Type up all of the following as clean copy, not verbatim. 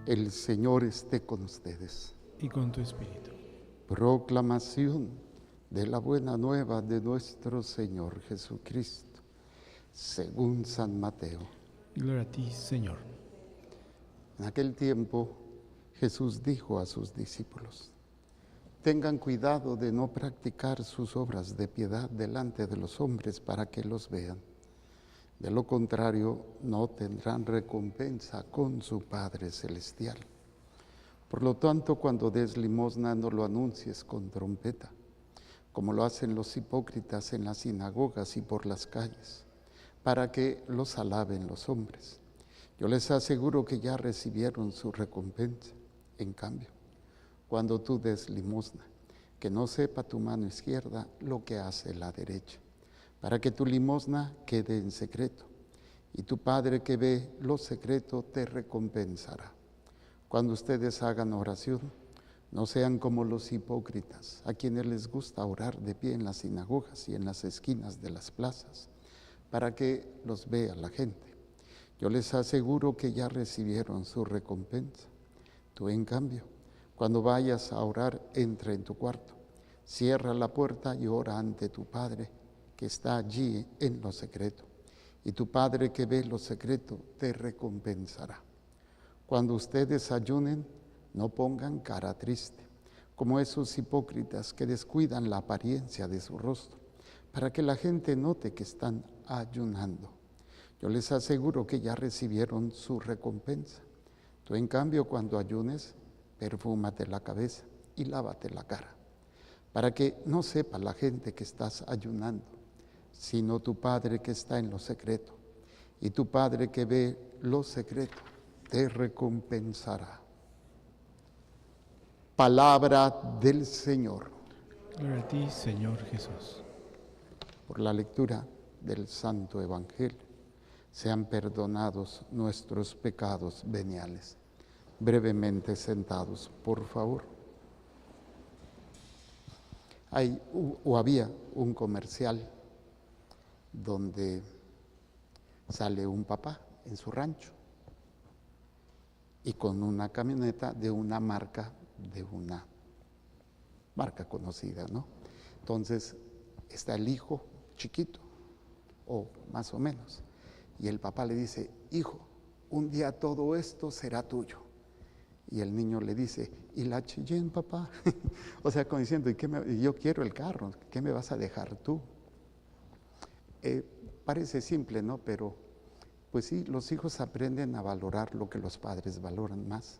El Señor esté con ustedes. Y con tu espíritu. Proclamación de la buena nueva de nuestro Señor Jesucristo, según San Mateo. Gloria a ti, Señor. En aquel tiempo, Jesús dijo a sus discípulos: tengan cuidado de no practicar sus obras de piedad delante de los hombres para que los vean. De lo contrario, no tendrán recompensa con su Padre Celestial. Por lo tanto, cuando des limosna, no lo anuncies con trompeta, como lo hacen los hipócritas en las sinagogas y por las calles, para que los alaben los hombres. Yo les aseguro que ya recibieron su recompensa. En cambio, cuando tú des limosna, que no sepa tu mano izquierda lo que hace la derecha, para que tu limosna quede en secreto, y tu Padre que ve lo secreto te recompensará. Cuando ustedes hagan oración, no sean como los hipócritas, a quienes les gusta orar de pie en las sinagogas y en las esquinas de las plazas, para que los vea la gente. Yo les aseguro que ya recibieron su recompensa. Tú, en cambio, cuando vayas a orar, entra en tu cuarto, cierra la puerta y ora ante tu Padre, que está allí en lo secreto. Y tu Padre que ve lo secreto te recompensará. Cuando ustedes ayunen, no pongan cara triste, como esos hipócritas que descuidan la apariencia de su rostro, para que la gente note que están ayunando. Yo les aseguro que ya recibieron su recompensa. Tú, en cambio, cuando ayunes, perfúmate la cabeza y lávate la cara, para que no sepa la gente que estás ayunando, sino tu Padre que está en lo secreto. Y tu Padre que ve lo secreto te recompensará. Palabra del Señor. Gloria a ti, Señor Jesús. Por la lectura del Santo Evangelio, sean perdonados nuestros pecados veniales. Brevemente sentados, por favor. Había un comercial donde sale un papá en su rancho y con una camioneta de una marca conocida, ¿no? Entonces está el hijo chiquito, o más o menos, y el papá le dice: hijo, un día todo esto será tuyo. Y el niño le dice: ¿y la Cheyenne, papá? O sea, como diciendo: yo quiero el carro, ¿qué me vas a dejar tú? Parece simple, ¿no? Pero pues sí, los hijos aprenden a valorar lo que los padres valoran más.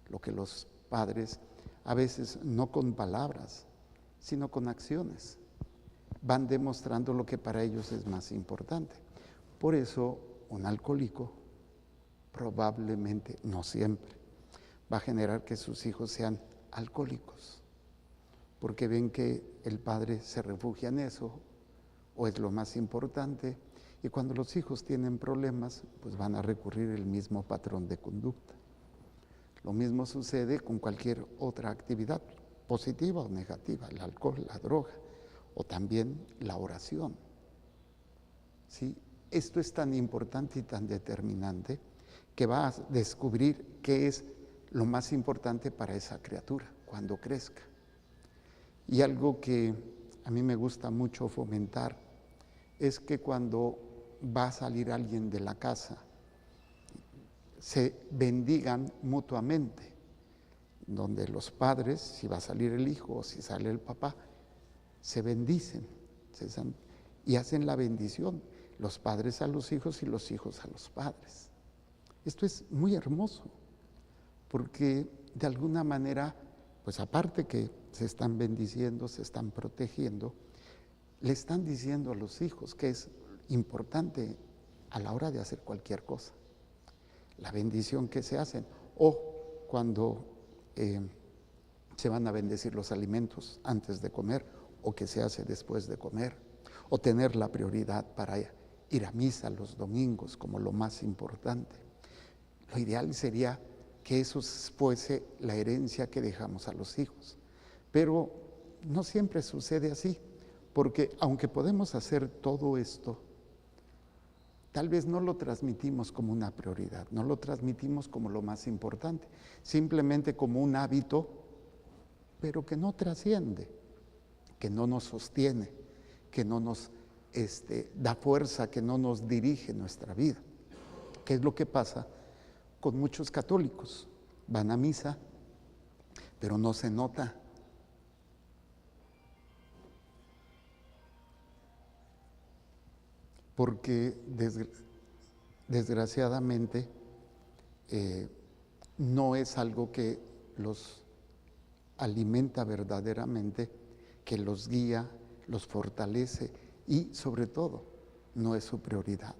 Lo que los padres, a veces no con palabras, sino con acciones, van demostrando lo que para ellos es más importante. Por eso, un alcohólico probablemente, no siempre, va a generar que sus hijos sean alcohólicos, porque ven que el padre se refugia en eso, o es lo más importante, y cuando los hijos tienen problemas, pues van a recurrir al mismo patrón de conducta. Lo mismo sucede con cualquier otra actividad, positiva o negativa, el alcohol, la droga, o también la oración. ¿Sí? Esto es tan importante y tan determinante que va a descubrir qué es lo más importante para esa criatura cuando crezca. Y algo que a mí me gusta mucho fomentar es que cuando va a salir alguien de la casa, se bendigan mutuamente, donde los padres, si va a salir el hijo o si sale el papá, se bendicen y hacen la bendición, los padres a los hijos y los hijos a los padres. Esto es muy hermoso, porque de alguna manera, pues aparte que se están bendiciendo, se están protegiendo, le están diciendo a los hijos que es importante a la hora de hacer cualquier cosa, la bendición que se hacen, o cuando se van a bendecir los alimentos antes de comer, o que se hace después de comer, o tener la prioridad para ir a misa los domingos como lo más importante. Lo ideal sería que eso fuese la herencia que dejamos a los hijos, pero no siempre sucede así, porque aunque podemos hacer todo esto, tal vez no lo transmitimos como una prioridad, no lo transmitimos como lo más importante, simplemente como un hábito, pero que no trasciende, que no nos sostiene, que no nos da fuerza, que no nos dirige nuestra vida. ¿Qué es lo que pasa con muchos católicos? Van a misa, pero no se nota. Porque desgraciadamente no es algo que los alimenta verdaderamente, que los guía, los fortalece y sobre todo no es su prioridad.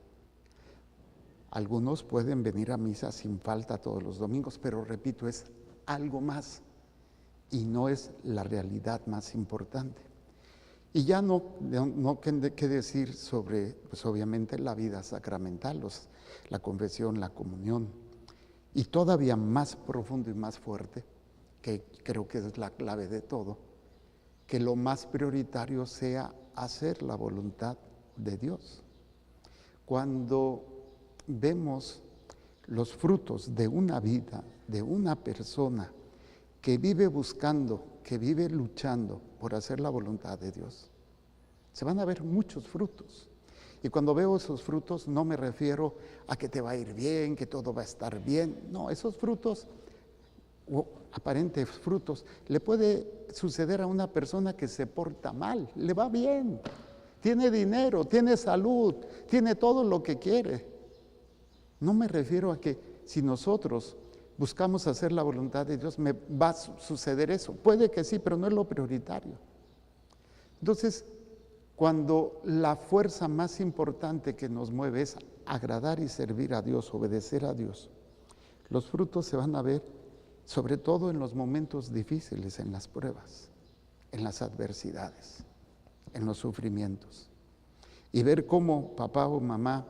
Algunos pueden venir a misa sin falta todos los domingos, pero repito, es algo más y no es la realidad más importante. Y ya no qué decir sobre, pues obviamente, la vida sacramental, la confesión, la comunión. Y todavía más profundo y más fuerte, que creo que es la clave de todo, que lo más prioritario sea hacer la voluntad de Dios. Cuando vemos los frutos de una vida, de una persona que vive buscando, que vive luchando por hacer la voluntad de Dios, se van a ver muchos frutos. Y cuando veo esos frutos no me refiero a que te va a ir bien, que todo va a estar bien. No, esos frutos, o aparentes frutos, le puede suceder a una persona que se porta mal, le va bien, tiene dinero, tiene salud, tiene todo lo que quiere. No me refiero a que si nosotros buscamos hacer la voluntad de Dios, me va a suceder eso. Puede que sí, pero no es lo prioritario. Entonces, cuando la fuerza más importante que nos mueve es agradar y servir a Dios, obedecer a Dios, los frutos se van a ver sobre todo en los momentos difíciles, en las pruebas, en las adversidades, en los sufrimientos. Y ver cómo papá o mamá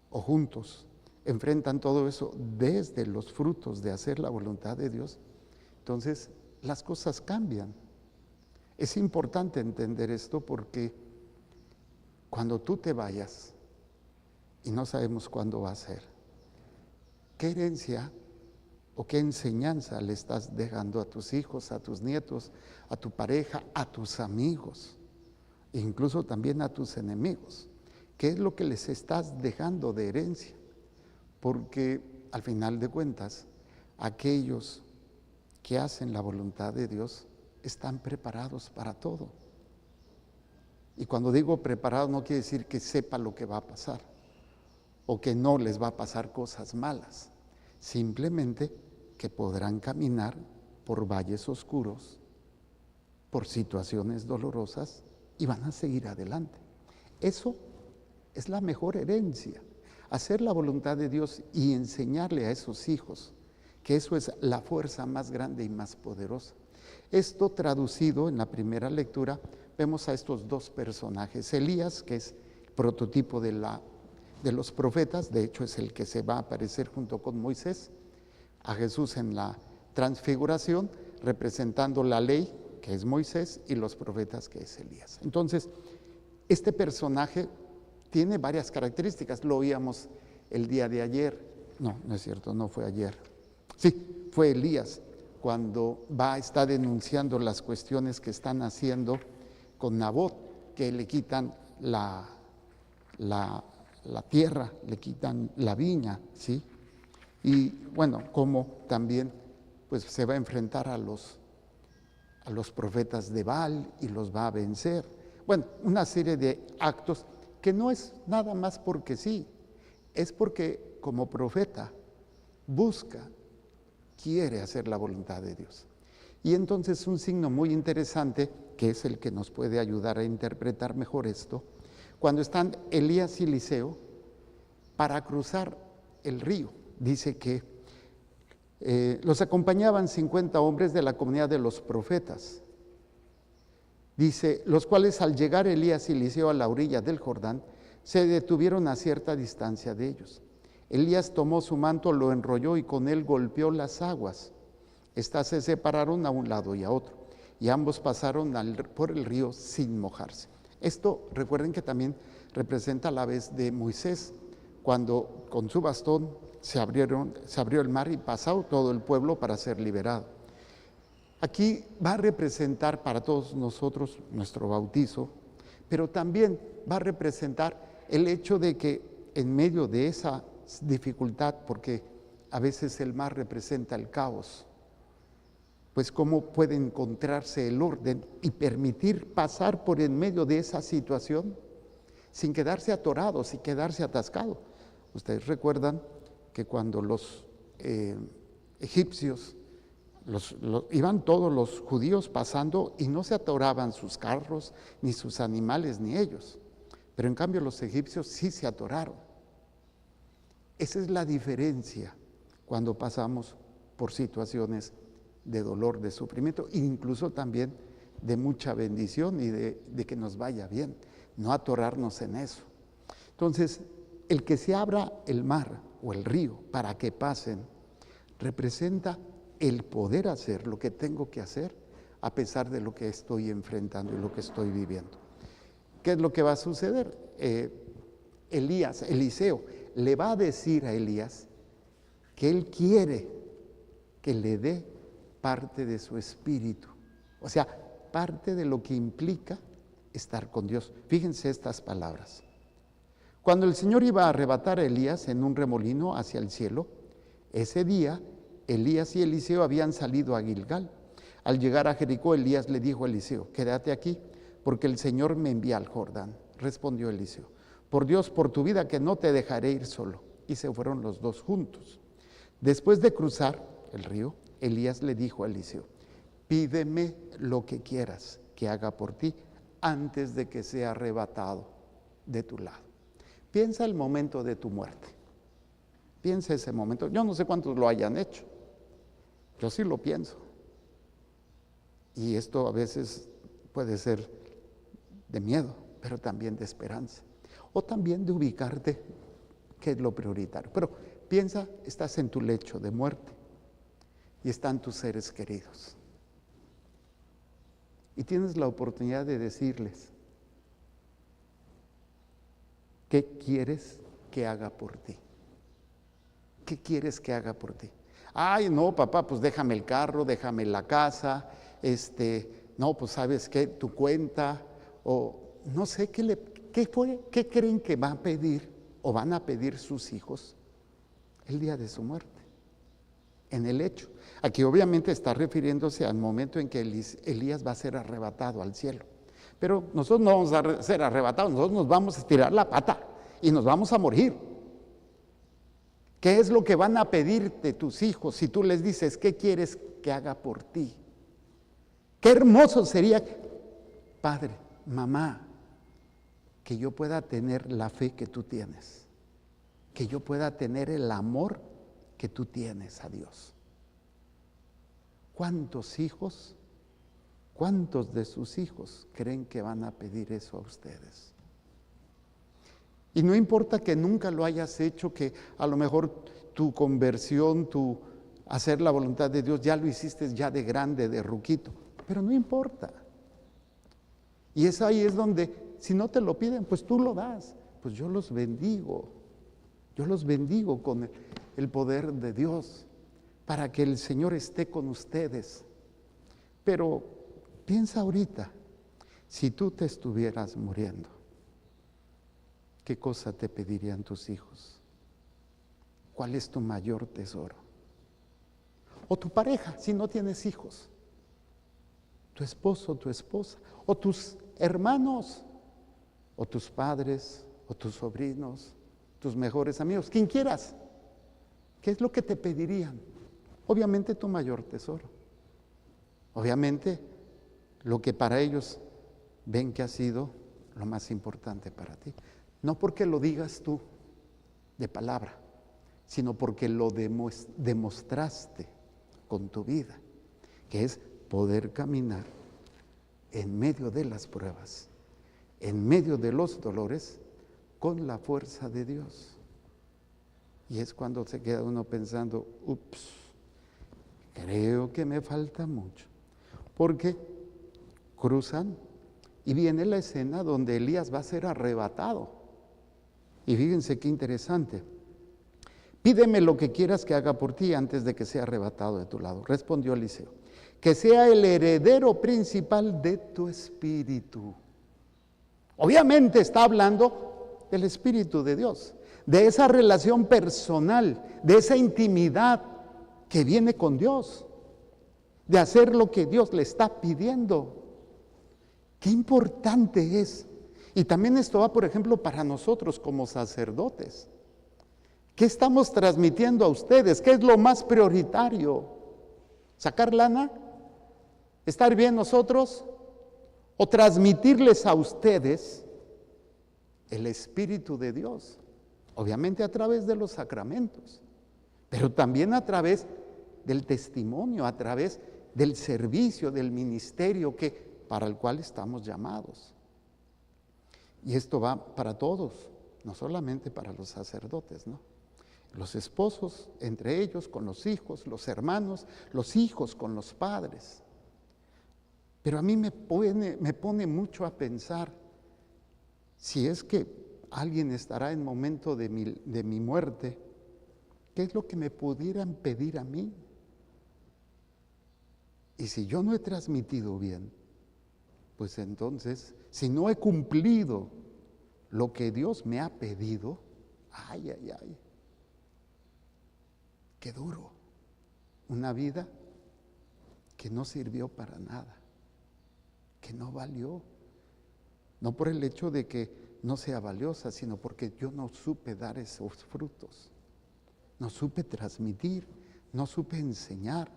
o juntos enfrentan todo eso desde los frutos de hacer la voluntad de Dios, entonces las cosas cambian. Es importante entender esto porque cuando tú te vayas, y no sabemos cuándo va a ser, ¿qué herencia o qué enseñanza le estás dejando a tus hijos, a tus nietos, a tu pareja, a tus amigos, e incluso también a tus enemigos? ¿Qué es lo que les estás dejando de herencia? Porque al final de cuentas, aquellos que hacen la voluntad de Dios están preparados para todo. Y cuando digo preparado no quiere decir que sepa lo que va a pasar o que no les va a pasar cosas malas. Simplemente que podrán caminar por valles oscuros, por situaciones dolorosas y van a seguir adelante. Eso es la mejor herencia. Hacer la voluntad de Dios y enseñarle a esos hijos que eso es la fuerza más grande y más poderosa. Esto traducido en la primera lectura, vemos a estos dos personajes. Elías, que es prototipo de los profetas, de hecho es el que se va a aparecer junto con Moisés, a Jesús en la transfiguración, representando la ley, que es Moisés, y los profetas, que es Elías. Entonces, este personaje tiene varias características, lo oíamos el día de ayer, no es cierto, no fue ayer, sí, fue Elías, cuando está denunciando las cuestiones que están haciendo con Nabot, que le quitan la tierra, le quitan la viña, ¿sí? Y bueno, como también pues se va a enfrentar a los profetas de Baal y los va a vencer. Bueno, una serie de actos que no es nada más porque sí, es porque como profeta busca, quiere hacer la voluntad de Dios. Y entonces un signo muy interesante, que es el que nos puede ayudar a interpretar mejor esto, cuando están Elías y Eliseo para cruzar el río, dice que los acompañaban 50 hombres de la comunidad de los profetas. Dice, los cuales al llegar Elías y Eliseo a la orilla del Jordán, se detuvieron a cierta distancia de ellos. Elías tomó su manto, lo enrolló y con él golpeó las aguas. Estas se separaron a un lado y a otro, y ambos pasaron por el río sin mojarse. Esto, recuerden que también representa la vez de Moisés, cuando con su bastón se abrió el mar y pasó todo el pueblo para ser liberado. Aquí va a representar para todos nosotros nuestro bautizo, pero también va a representar el hecho de que en medio de esa dificultad, porque a veces el mar representa el caos, pues cómo puede encontrarse el orden y permitir pasar por en medio de esa situación sin quedarse atorado, sin quedarse atascado. Ustedes recuerdan que cuando los egipcios, iban todos los judíos pasando y no se atoraban sus carros, ni sus animales, ni ellos. Pero en cambio los egipcios sí se atoraron. Esa es la diferencia cuando pasamos por situaciones de dolor, de sufrimiento, e incluso también de mucha bendición y de que nos vaya bien, no atorarnos en eso. Entonces, el que se abra el mar o el río para que pasen, representa el poder hacer lo que tengo que hacer a pesar de lo que estoy enfrentando y lo que estoy viviendo. ¿Qué es lo que va a suceder? Eliseo, le va a decir a Elías que él quiere que le dé parte de su espíritu, o sea, parte de lo que implica estar con Dios. Fíjense estas palabras. Cuando el Señor iba a arrebatar a Elías en un remolino hacia el cielo, ese día Elías y Eliseo habían salido a Gilgal. Al llegar a Jericó, Elías le dijo a Eliseo: quédate aquí, porque el Señor me envía al Jordán. Respondió Eliseo: por Dios, por tu vida, que no te dejaré ir solo. Y se fueron los dos juntos. Después de cruzar el río, Elías le dijo a Eliseo: pídeme lo que quieras que haga por ti antes de que sea arrebatado de tu lado. Piensa el momento de tu muerte. Piensa ese momento. Yo no sé cuántos lo hayan hecho. Yo sí lo pienso. Y esto a veces puede ser de miedo, pero también de esperanza. O también de ubicarte, que es lo prioritario. Pero piensa, estás en tu lecho de muerte y están tus seres queridos. Y tienes la oportunidad de decirles: ¿qué quieres que haga por ti? ¿Qué quieres que haga por ti? Ay, no, papá, pues déjame el carro, déjame la casa, no, pues sabes qué, tu cuenta, o no sé, ¿qué creen que va a pedir o van a pedir sus hijos el día de su muerte? En el hecho. Aquí obviamente está refiriéndose al momento en que Elías va a ser arrebatado al cielo. Pero nosotros no vamos a ser arrebatados, nosotros nos vamos a estirar la pata y nos vamos a morir. ¿Qué es lo que van a pedirte tus hijos si tú les dices qué quieres que haga por ti? Qué hermoso sería, padre, mamá, que yo pueda tener la fe que tú tienes, que yo pueda tener el amor que tú tienes a Dios. ¿Cuántos hijos, cuántos de sus hijos creen que van a pedir eso a ustedes? Y no importa que nunca lo hayas hecho, que a lo mejor tu conversión, tu hacer la voluntad de Dios, ya lo hiciste ya de grande, de ruquito, pero no importa. Y ahí es donde, si no te lo piden, pues tú lo das. Pues yo los bendigo con el poder de Dios, para que el Señor esté con ustedes. Pero piensa ahorita, si tú te estuvieras muriendo, ¿qué cosa te pedirían tus hijos? ¿Cuál es tu mayor tesoro? O tu pareja, si no tienes hijos, tu esposo, tu esposa, o tus hermanos, o tus padres, o tus sobrinos, tus mejores amigos, quien quieras. ¿Qué es lo que te pedirían? Obviamente tu mayor tesoro. Obviamente lo que para ellos ven que ha sido lo más importante para ti. No porque lo digas tú de palabra, sino porque lo demostraste con tu vida, que es poder caminar en medio de las pruebas, en medio de los dolores, con la fuerza de Dios. Y es cuando se queda uno pensando: ups, creo que me falta mucho. Porque cruzan y viene la escena donde Elías va a ser arrebatado. Y fíjense qué interesante. Pídeme lo que quieras que haga por ti antes de que sea arrebatado de tu lado. Respondió Eliseo. Que sea el heredero principal de tu espíritu. Obviamente está hablando del Espíritu de Dios, de esa relación personal, de esa intimidad que viene con Dios, de hacer lo que Dios le está pidiendo. Qué importante es. Y también esto va, por ejemplo, para nosotros como sacerdotes. ¿Qué estamos transmitiendo a ustedes? ¿Qué es lo más prioritario? ¿Sacar lana? ¿Estar bien nosotros? ¿O transmitirles a ustedes el Espíritu de Dios? Obviamente a través de los sacramentos, pero también a través del testimonio, a través del servicio, del ministerio para el cual estamos llamados. Y esto va para todos, no solamente para los sacerdotes, ¿no? Los esposos, entre ellos, con los hijos, los hermanos, los hijos con los padres. Pero a mí me pone mucho a pensar, si es que alguien estará en momento de mi muerte, ¿qué es lo que me pudieran pedir a mí? Y si yo no he transmitido bien, pues entonces, si no he cumplido lo que Dios me ha pedido, ay, ay, ay, qué duro. Una vida que no sirvió para nada, que no valió. No por el hecho de que no sea valiosa, sino porque yo no supe dar esos frutos. No supe transmitir, no supe enseñar.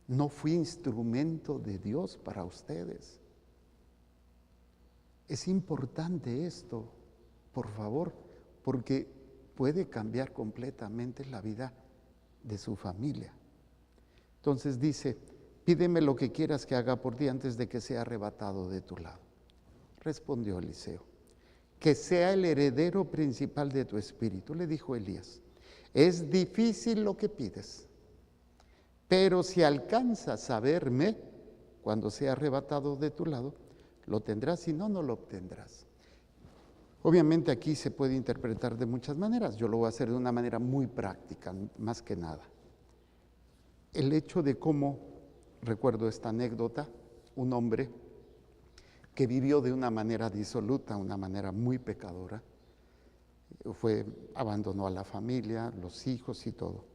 No fui instrumento de Dios para ustedes. Es importante esto, por favor, porque puede cambiar completamente la vida de su familia. Entonces dice, pídeme lo que quieras que haga por ti antes de que sea arrebatado de tu lado. Respondió Eliseo, que sea el heredero principal de tu espíritu. Le dijo Elías, es difícil lo que pides, pero si alcanzas a verme cuando sea arrebatado de tu lado, lo tendrás, si no, no lo obtendrás. Obviamente aquí se puede interpretar de muchas maneras. Yo lo voy a hacer de una manera muy práctica, más que nada. El hecho de cómo, recuerdo esta anécdota, un hombre que vivió de una manera disoluta, una manera muy pecadora, abandonó a la familia, los hijos y todo.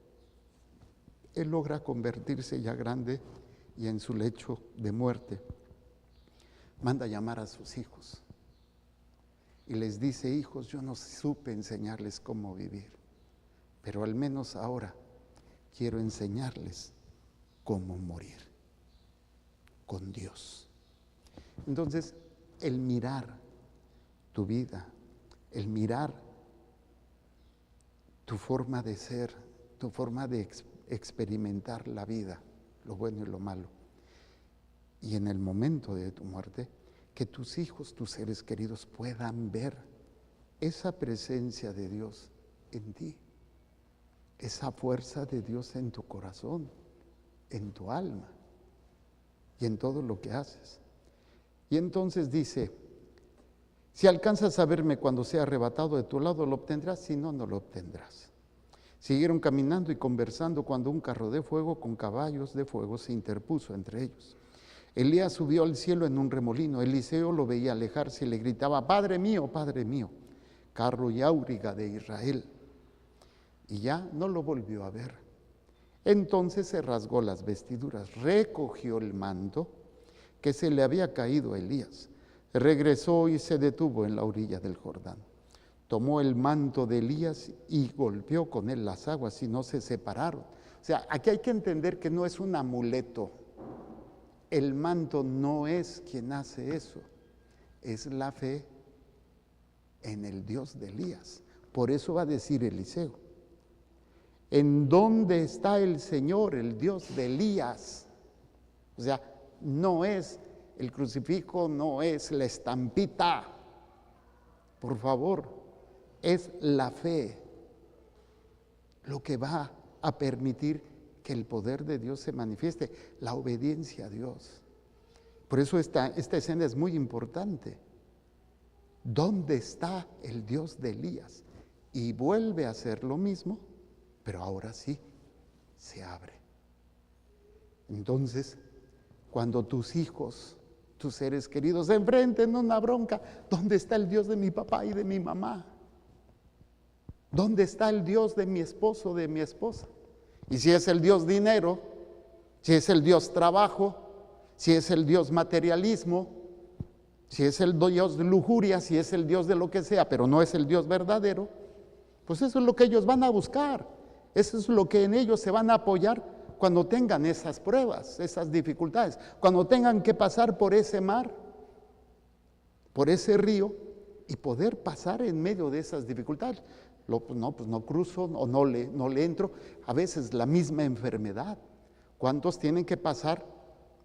Él logra convertirse ya grande y en su lecho de muerte manda llamar a sus hijos y les dice, hijos, yo no supe enseñarles cómo vivir, pero al menos ahora quiero enseñarles cómo morir con Dios. Entonces, el mirar tu vida, el mirar tu forma de ser, tu forma de experimentar la vida, lo bueno y lo malo, y en el momento de tu muerte, que tus hijos, tus seres queridos puedan ver esa presencia de Dios en ti, esa fuerza de Dios en tu corazón, en tu alma y en todo lo que haces. Y entonces dice, si alcanzas a verme cuando sea arrebatado de tu lado, lo obtendrás, si no, no lo obtendrás. Siguieron caminando y conversando cuando un carro de fuego con caballos de fuego se interpuso entre ellos. Elías subió al cielo en un remolino. Eliseo lo veía alejarse y le gritaba, Padre mío, carro y auriga de Israel. Y ya no lo volvió a ver. Entonces se rasgó las vestiduras, recogió el manto que se le había caído a Elías. Regresó y se detuvo en la orilla del Jordán. Tomó el manto de Elías y golpeó con él las aguas y no se separaron. O sea, aquí hay que entender que no es un amuleto. El manto no es quien hace eso, es la fe en el Dios de Elías. Por eso va a decir Eliseo, ¿en dónde está el Señor, el Dios de Elías? O sea, no es el crucifijo, no es la estampita, por favor, es la fe lo que va a permitir que el poder de Dios se manifieste, la obediencia a Dios. Por eso esta escena es muy importante. ¿Dónde está el Dios de Elías? y vuelve a hacer lo mismo, pero ahora sí se abre. Entonces, cuando tus hijos, tus seres queridos, se enfrenten a una bronca, ¿dónde está el Dios de mi papá y de mi mamá? ¿Dónde está el Dios de mi esposo, de mi esposa? Y si es el Dios dinero, si es el Dios trabajo, si es el Dios materialismo, si es el Dios de lujuria, si es el Dios de lo que sea, pero no es el Dios verdadero, pues eso es lo que ellos van a buscar. Eso es lo que en ellos se van a apoyar cuando tengan esas pruebas, esas dificultades, cuando tengan que pasar por ese mar, por ese río y poder pasar en medio de esas dificultades. Pues no cruzo o no le entro. A veces la misma enfermedad. ¿Cuántos tienen que pasar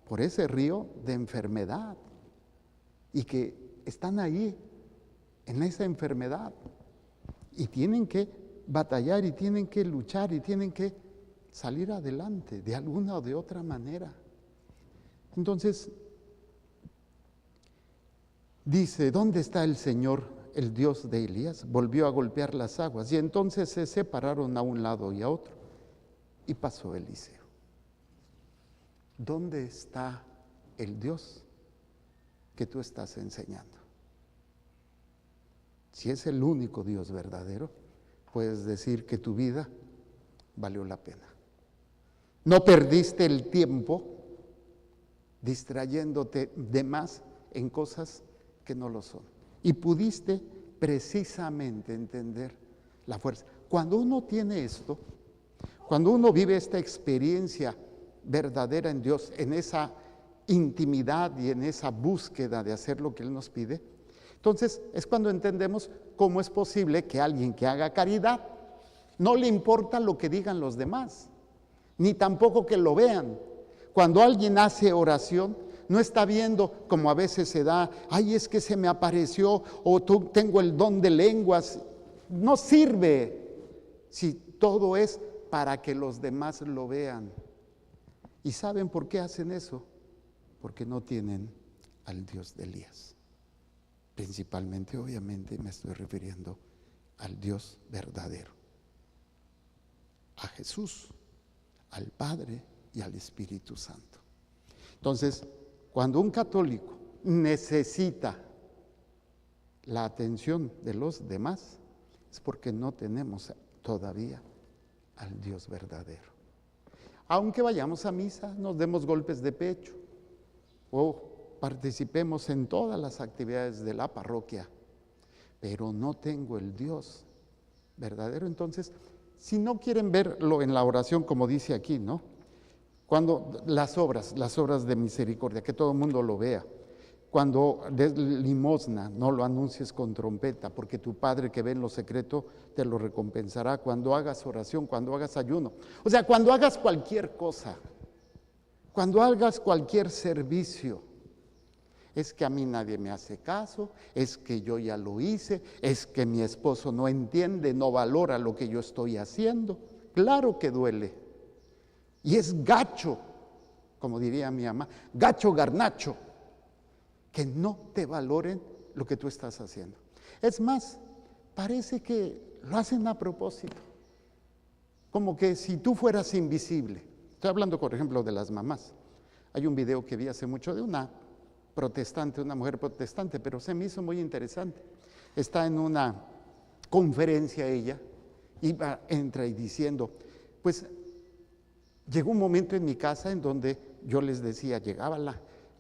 por ese río de enfermedad? Y que están ahí, en esa enfermedad. Y tienen que batallar y tienen que luchar y tienen que salir adelante de alguna o de otra manera. Entonces, dice, ¿dónde está el Señor, el Dios de Elías? Volvió a golpear las aguas y entonces se separaron a un lado y a otro y pasó Eliseo. ¿Dónde está el Dios que tú estás enseñando? Si es el único Dios verdadero, puedes decir que tu vida valió la pena. No perdiste el tiempo distrayéndote de más en cosas que no lo son. Y pudiste precisamente entender la fuerza. Cuando uno tiene esto, cuando uno vive esta experiencia verdadera en Dios, en esa intimidad y en esa búsqueda de hacer lo que Él nos pide, entonces es cuando entendemos cómo es posible que alguien que haga caridad no le importa lo que digan los demás, ni tampoco que lo vean. Cuando alguien hace oración, no está viendo como a veces se da, ay, es que se me apareció o tengo el don de lenguas. No sirve si todo es para que los demás lo vean. ¿Y saben por qué hacen eso? Porque no tienen al Dios de Elías. Principalmente, obviamente, me estoy refiriendo al Dios verdadero, a Jesús, al Padre y al Espíritu Santo. Entonces, cuando un católico necesita la atención de los demás, es porque no tenemos todavía al Dios verdadero. Aunque vayamos a misa, nos demos golpes de pecho o participemos en todas las actividades de la parroquia, pero no tengo el Dios verdadero. Entonces, si no quieren verlo en la oración, como dice aquí, ¿no? Cuando las obras de misericordia, que todo el mundo lo vea. Cuando des limosna, no lo anuncies con trompeta, porque tu Padre que ve en lo secreto te lo recompensará. Cuando hagas oración, cuando hagas ayuno. O sea, cuando hagas cualquier cosa, cuando hagas cualquier servicio, es que a mí nadie me hace caso, es que yo ya lo hice, es que mi esposo no entiende, no valora lo que yo estoy haciendo. Claro que duele. Y es gacho, como diría mi mamá, gacho garnacho, que no te valoren lo que tú estás haciendo. Es más, parece que lo hacen a propósito, como que si tú fueras invisible. Estoy hablando, por ejemplo, de las mamás. Hay un video que vi hace mucho de una protestante, una mujer protestante, pero se me hizo muy interesante. Está en una conferencia ella, entra y diciendo, pues llegó un momento en mi casa en donde yo les decía,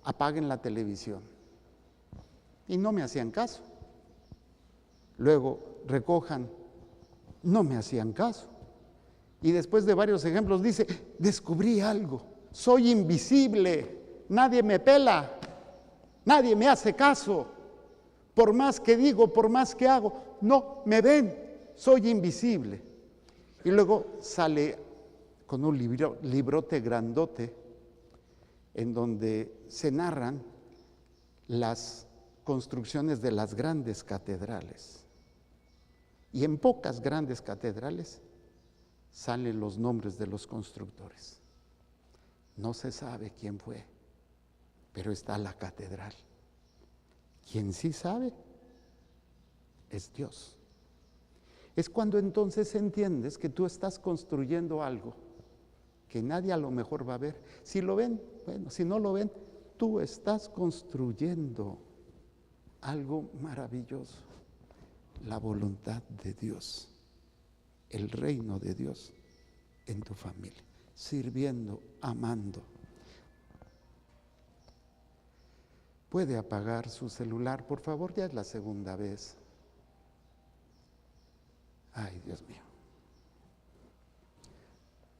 apaguen la televisión. Y no me hacían caso. Luego recojan, no me hacían caso. Y después de varios ejemplos dice, descubrí algo, soy invisible, nadie me pela, nadie me hace caso. Por más que digo, por más que hago, no me ven, soy invisible. Y luego sale con un librote grandote en donde se narran las construcciones de las grandes catedrales. Y en pocas grandes catedrales salen los nombres de los constructores. No se sabe quién fue, pero está la catedral. Quien sí sabe es Dios. Es cuando entonces entiendes que tú estás construyendo algo que nadie a lo mejor va a ver. Si lo ven, bueno, si no lo ven, tú estás construyendo algo maravilloso, la voluntad de Dios, el reino de Dios en tu familia, sirviendo, amando. ¿Puede apagar su celular, por favor? Ya es la segunda vez. Ay, Dios mío.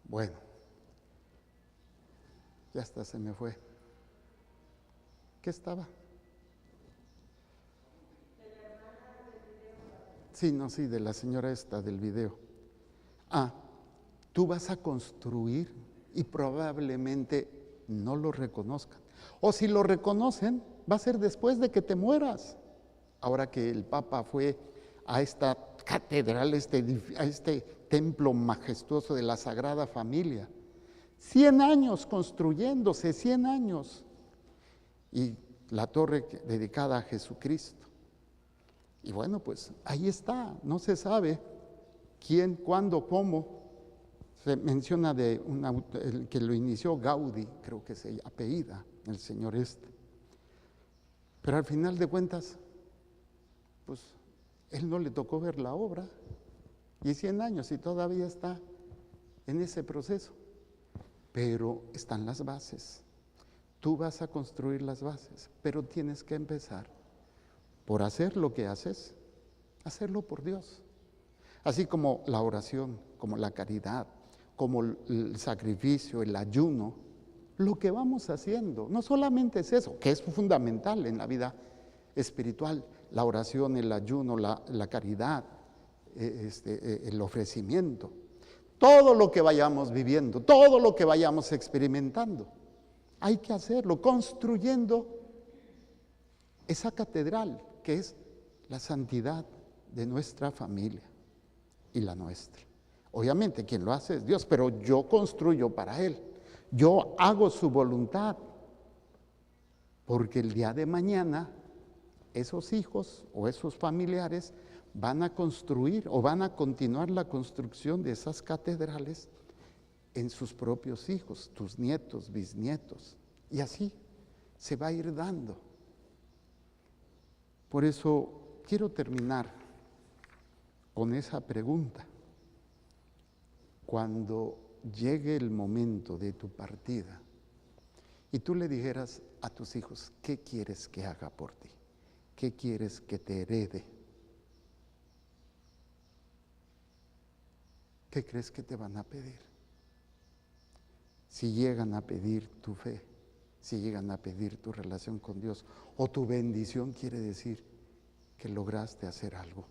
Bueno, ya hasta se me fue. ¿Qué estaba? Sí, no, sí, de la señora esta del video. Tú vas a construir y probablemente no lo reconozcan. O si lo reconocen, va a ser después de que te mueras. Ahora que el Papa fue a esta catedral, a este templo majestuoso de la Sagrada Familia, 100 años construyéndose, 100 años. Y la torre dedicada a Jesucristo. Y bueno, pues ahí está, no se sabe quién, cuándo, cómo. Se menciona de el que lo inició Gaudí, creo que se apellida, el señor este. Pero al final de cuentas, pues él no le tocó ver la obra. Y 100 años y todavía está en ese proceso. Pero están las bases. Tú vas a construir las bases, pero tienes que empezar por hacer lo que haces, hacerlo por Dios. Así como la oración, como la caridad, como el sacrificio, el ayuno, lo que vamos haciendo, no solamente es eso, que es fundamental en la vida espiritual, la oración, el ayuno, la caridad, el ofrecimiento, todo lo que vayamos viviendo, todo lo que vayamos experimentando, hay que hacerlo construyendo esa catedral que es la santidad de nuestra familia y la nuestra. Obviamente quien lo hace es Dios, pero yo construyo para Él. Yo hago su voluntad, porque el día de mañana esos hijos o esos familiares van a construir o van a continuar la construcción de esas catedrales en sus propios hijos, tus nietos, bisnietos, y así se va a ir dando. Por eso quiero terminar con esa pregunta. Cuando llegue el momento de tu partida y tú le dijeras a tus hijos, ¿qué quieres que haga por ti? ¿Qué quieres que te herede? ¿Qué crees que te van a pedir? Si llegan a pedir tu fe, si llegan a pedir tu relación con Dios o tu bendición, quiere decir que lograste hacer algo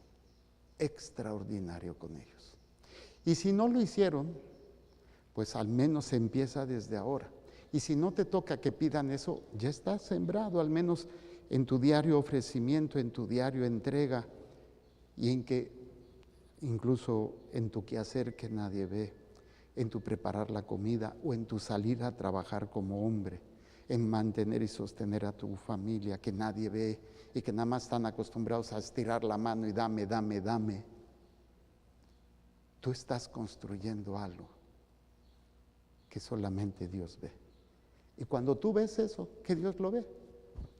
extraordinario con ellos. Y si no lo hicieron, pues al menos se empieza desde ahora. Y si no te toca que pidan eso, ya está sembrado, al menos en tu diario ofrecimiento, en tu diario entrega, y en que incluso en tu quehacer que nadie ve, en tu preparar la comida o en tu salir a trabajar como hombre, en mantener y sostener a tu familia que nadie ve y que nada más están acostumbrados a estirar la mano y dame, dame, dame. Tú estás construyendo algo que solamente Dios ve. Y cuando tú ves eso, que Dios lo ve,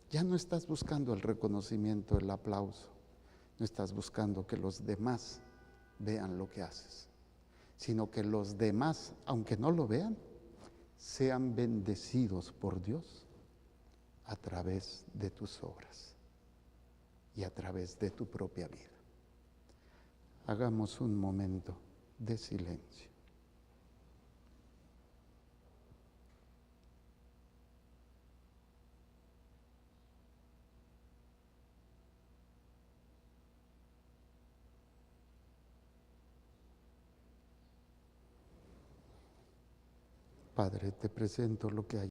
ya no estás buscando el reconocimiento, el aplauso, no estás buscando que los demás vean lo que haces, sino que los demás, aunque no lo vean, sean bendecidos por Dios a través de tus obras y a través de tu propia vida. Hagamos un momento de silencio. Padre, te presento lo que hay.